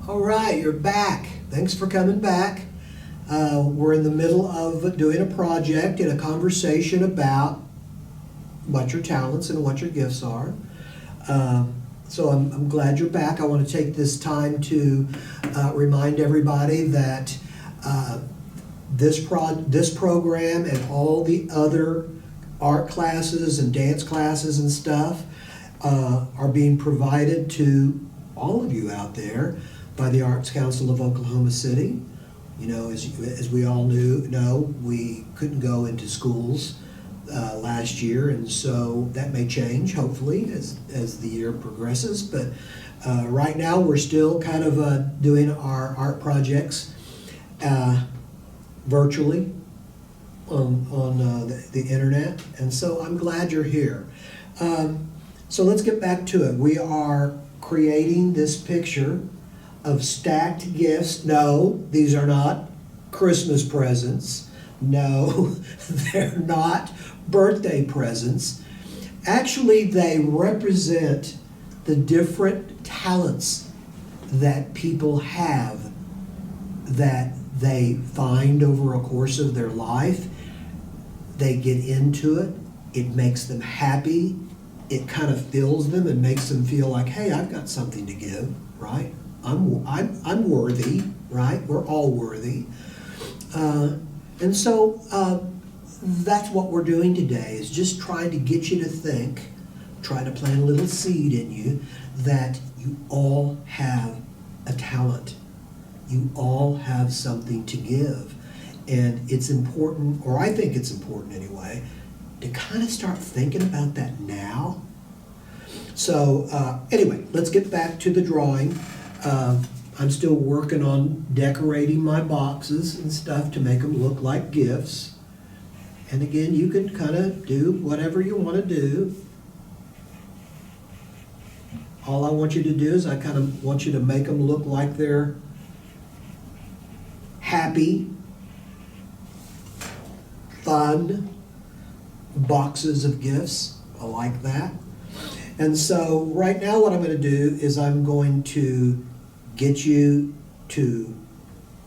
All right, you're back. Thanks for coming back. We're in the middle of doing a project and a conversation about what your talents and what your gifts are. So I'm glad you're back. I want to take this time to remind everybody that this program and all the other art classes and dance classes and stuff are being provided to all of you out there by the Arts Council of Oklahoma City. You know, as we all know, we couldn't go into schools last year, and so that may change, hopefully, as the year progresses. But right now, we're still kind of doing our art projects virtually on the internet, and so I'm glad you're here. So let's get back to it. We are creating this picture of stacked gifts. No, these are not Christmas presents. No, they're not birthday presents. Actually, they represent the different talents that people have that they find over a course of their life. They get into it. It makes them happy. It kind of fills them and makes them feel like, hey, I've got something to give, right? I'm worthy, right? We're all worthy. And so that's what we're doing today, is just trying to get you to think, try to plant a little seed in you that you all have a talent. You all have something to give. And it's important, or I think it's important anyway, to kind of start thinking about that now. So anyway, let's get back to the drawing. I'm still working on decorating my boxes and stuff to make them look like gifts. And again, you can kind of do whatever you want to do. All I want you to do is I kind of want you to make them look like they're happy, fun boxes of gifts. I like that. And so right now what I'm going to do is I'm going to get you to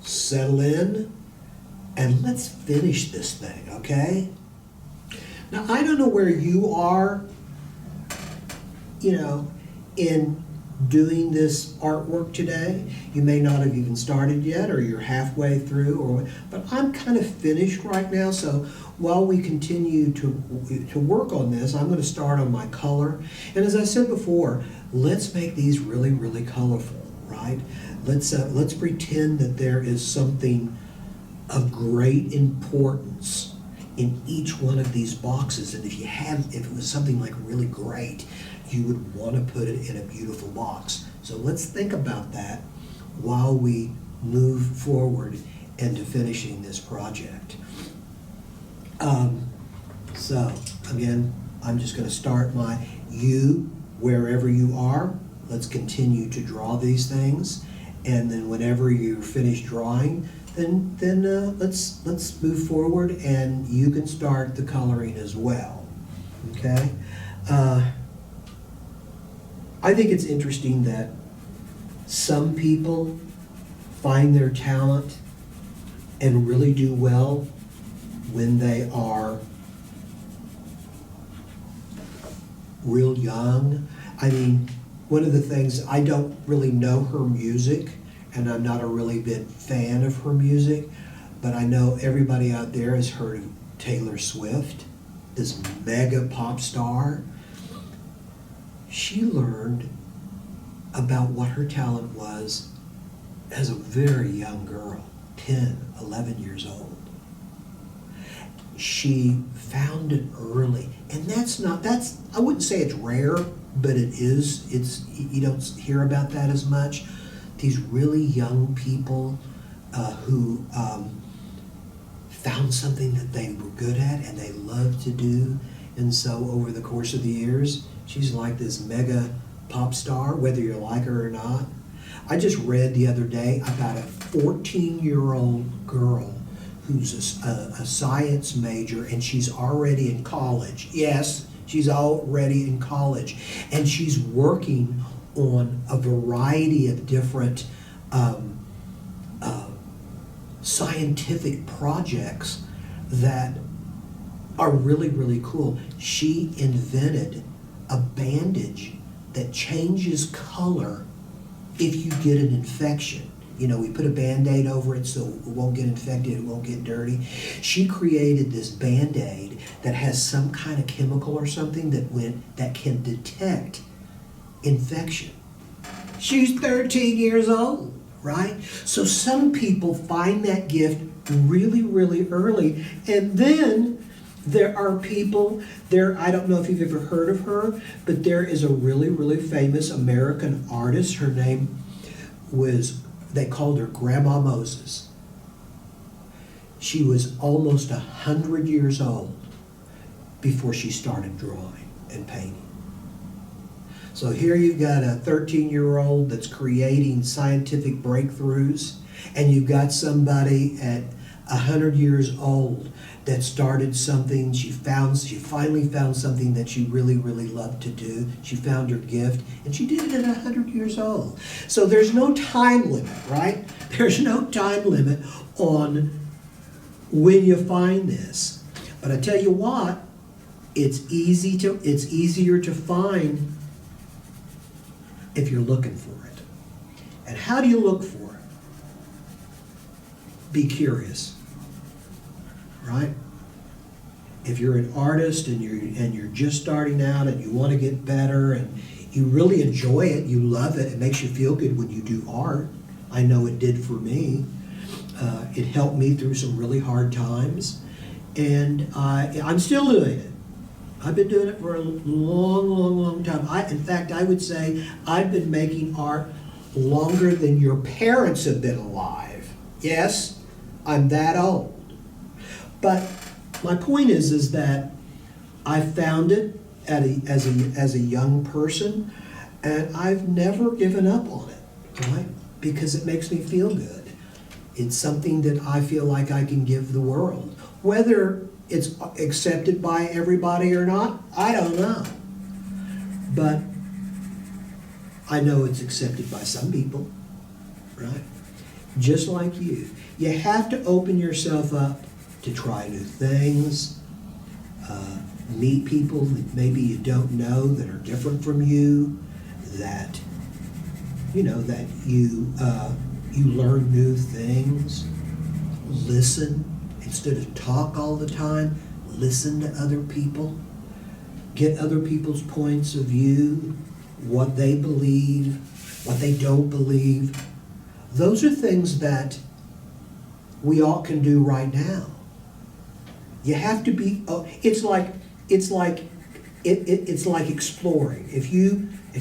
settle in and let's finish this thing, okay? Now, I don't know where you are, in doing this artwork today. You may not have even started yet, or you're halfway through, but I'm kind of finished right now. So while we continue to work on this, I'm going to start on my color. And as I said before, let's make these really, really colorful, right? Let's pretend that there is something of great importance in each one of these boxes. And if it was something like really great, you would want to put it in a beautiful box. So let's think about that while we move forward into finishing this project. So again, I'm just going to start you wherever you are. Let's continue to draw these things, and then whenever you're finished drawing, then let's move forward, and you can start the coloring as well. Okay. I think it's interesting that some people find their talent and really do well when they are real young. I mean, one of the things, I don't really know her music, and I'm not a really big fan of her music, but I know everybody out there has heard of Taylor Swift, this mega pop star. She learned about what her talent was as a very young girl, 10, 11 years old. She found it early, and I wouldn't say it's rare, but it is. You don't hear about that as much. These really young people who found something that they were good at and they loved to do, and so over the course of the years, she's like this mega pop star, whether you like her or not. I just read the other day about a 14-year-old girl who's a science major, and she's already in college. Yes, she's already in college. And she's working on a variety of different um, scientific projects that are really, really cool. She invented a bandage that changes color if you get an infection. You know, we put a Band-Aid over it so it won't get infected, it won't get dirty. She created this Band-Aid that has some kind of chemical or something that can detect infection. She's 13 years old, right? So some people find that gift really, really early. And then there are people, I don't know if you've ever heard of her, but there is a really, really famous American artist. Her name they called her Grandma Moses. She was almost 100 years old before she started drawing and painting. So here you've got a 13-year-old that's creating scientific breakthroughs, and you've got somebody at 100 years old that started something. She finally found something that she really, really loved to do. She found her gift, and she did it at 100 years old. So there's no time limit, right? There's no time limit on when you find this. But I tell you what, it's easier to find if you're looking for it. And how do you look for it? Be curious, right? If you're an artist and you're just starting out and you want to get better and you really enjoy it, you love it, it makes you feel good when you do art. I know it did for me. It helped me through some really hard times, and I'm still doing it. I've been doing it for a long, long, long time. In fact, I would say I've been making art longer than your parents have been alive. Yes, I'm that old. But my point is that I found it as a young person, and I've never given up on it, right? Because it makes me feel good. It's something that I feel like I can give the world. Whether it's accepted by everybody or not, I don't know. But I know it's accepted by some people, right? Just like you. You have to open yourself up to try new things, meet people that maybe you don't know that are different from you, that you learn new things. Listen. Instead of talk all the time, listen to other people. Get other people's points of view, what they believe, what they don't believe. Those are things that we all can do right now. You have to be. It's like exploring. If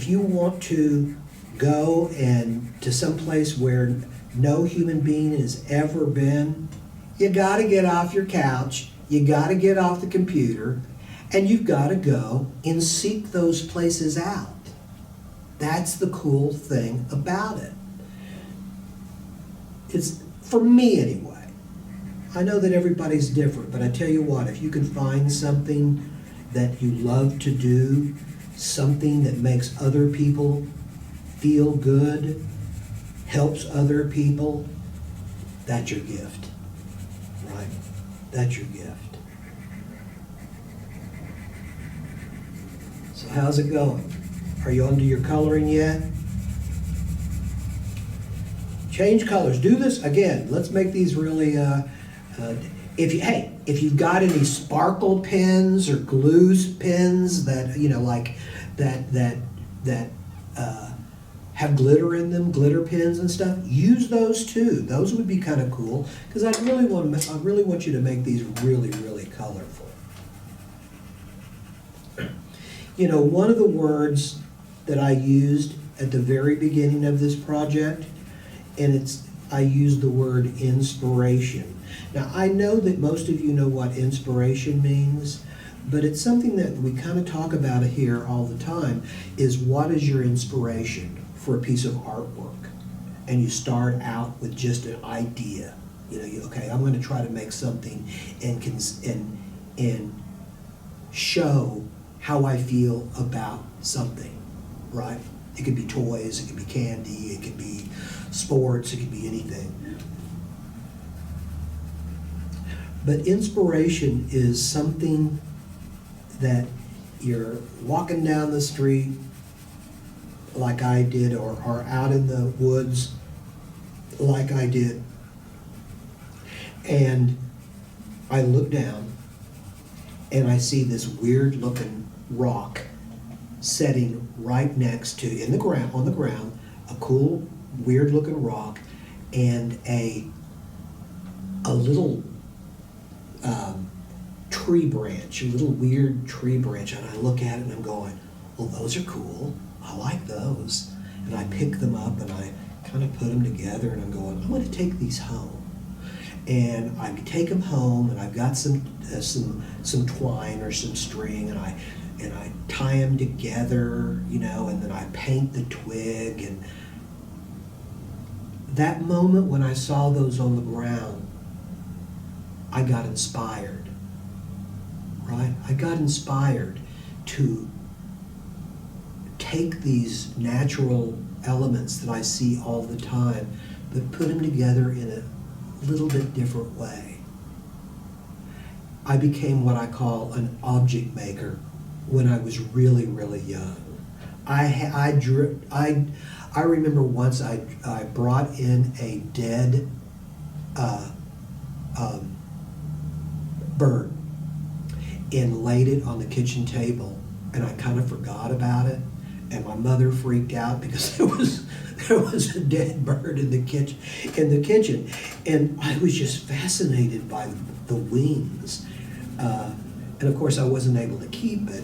you want to go and to some place where no human being has ever been, you got to get off your couch, you got to get off the computer, and you've got to go and seek those places out. That's the cool thing about it. It's, for me anyway. I know that everybody's different, but I tell you what, if you can find something that you love to do, something that makes other people feel good, helps other people, that's your gift. Right? That's your gift. So how's it going? Are you onto your coloring yet? Change colors. Do this again. Let's make these really. If you've got any sparkle pens or glue pens that have glitter in them, glitter pens and stuff, use those too. Those would be kind of cool, because I really want you to make these really, really colorful. You know, one of the words that I used at the very beginning of this project, and I used the word inspiration. Now, I know that most of you know what inspiration means, but it's something that we kind of talk about here all the time, is what is your inspiration for a piece of artwork? And you start out with just an idea. Okay, I'm going to try to make something and show how I feel about something, right? It could be toys, it could be candy, it could be sports, it could be anything. But inspiration is something that you're walking down the street like I did, or out in the woods like I did, and I look down and I see this weird looking rock setting right next to, on the ground, a cool, weird looking rock, and a little tree branch, a little weird tree branch, and I look at it and I'm going, well, those are cool. I like those. And I pick them up and I kind of put them together and I'm going, I'm going to take these home. And I take them home and I've got some twine or some string, and I tie them together, and then I paint the twig. And that moment when I saw those on the ground, I got inspired, right? I got inspired to take these natural elements that I see all the time, but put them together in a little bit different way. I became what I call an object maker when I was really, really young. I remember once I brought in a dead bird and laid it on the kitchen table, and I kind of forgot about it, and my mother freaked out because there was a dead bird in the kitchen, and I was just fascinated by the wings, and of course I wasn't able to keep it.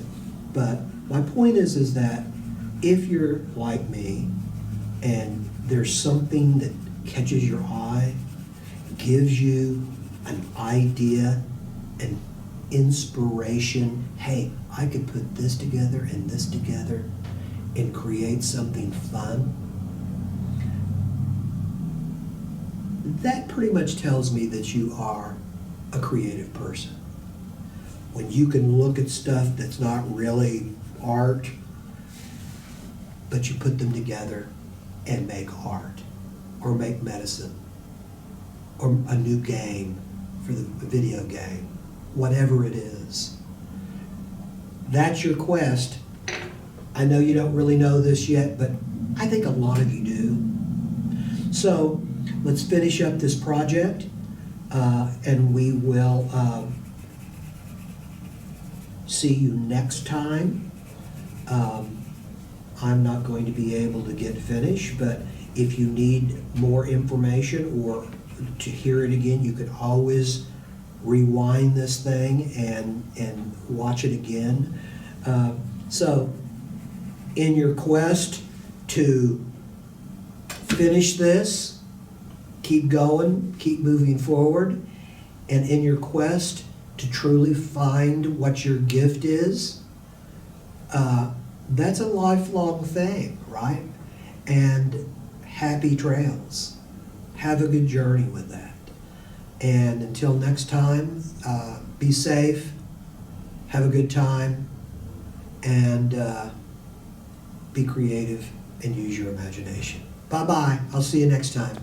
But my point is that if you're like me and there's something that catches your eye, gives you an idea, an inspiration, hey, I could put this together and create something fun, that pretty much tells me that you are a creative person. When you can look at stuff that's not really art, but you put them together and make art, or make medicine, or a new game for the video game, whatever it is. That's your quest. I know you don't really know this yet, but I think a lot of you do. So let's finish up this project, and we will see you next time. I'm not going to be able to get finished, but if you need more information or to hear it again, you can always rewind this thing and watch it again. So in your quest to finish this, keep going, keep moving forward, and in your quest to truly find what your gift is, that's a lifelong thing, right? And happy trails. Have a good journey with that. And until next time, be safe, have a good time, and be creative and use your imagination. Bye-bye. I'll see you next time.